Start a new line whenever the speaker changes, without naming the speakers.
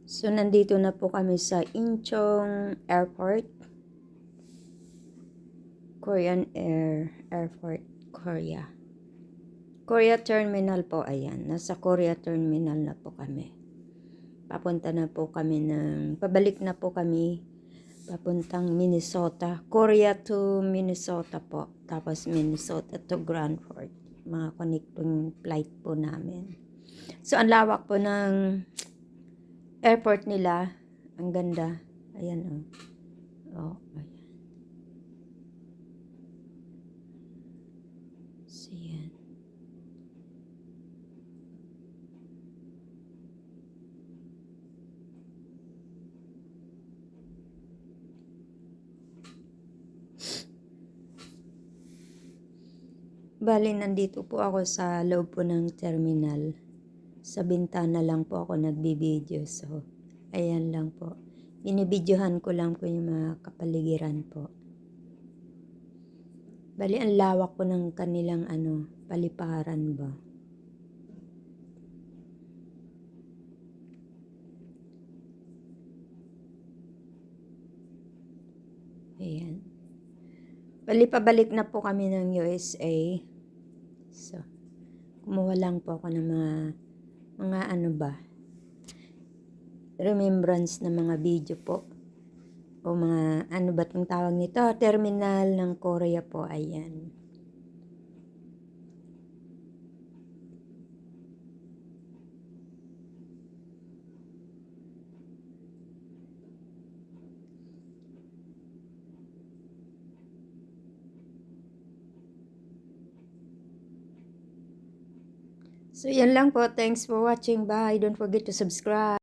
So, nandito na po kami sa Incheon Airport. Korean Air Airport, Korea. Korea Terminal po, ayan. Nasa Korea Terminal na po kami. Papunta na po kami pabalik na po kami papuntang Minnesota. Korea to Minnesota po. Tapos Minnesota to Granford. Mga connecting flight po namin. So, ang lawak po ng airport nila. Ang ganda. Ayan o. Oh, ayan. So, yan. Bali, nandito po ako sa loob po ng terminal. Sa bintana lang po ako nagbibideo. So, ayan lang po. Binibidyohan ko lang po yung mga kapaligiran po. Bali, ang lawak po ng kanilang paliparan ba. Ayan. Bali, pabalik na po kami ng USA. So, kumuha lang po ako ng mga remembrance na mga video po. O mga, ba itong tawag nito? Terminal ng Korea po, ayan. So, yan lang po. Thanks for watching. Bye. Don't forget to subscribe.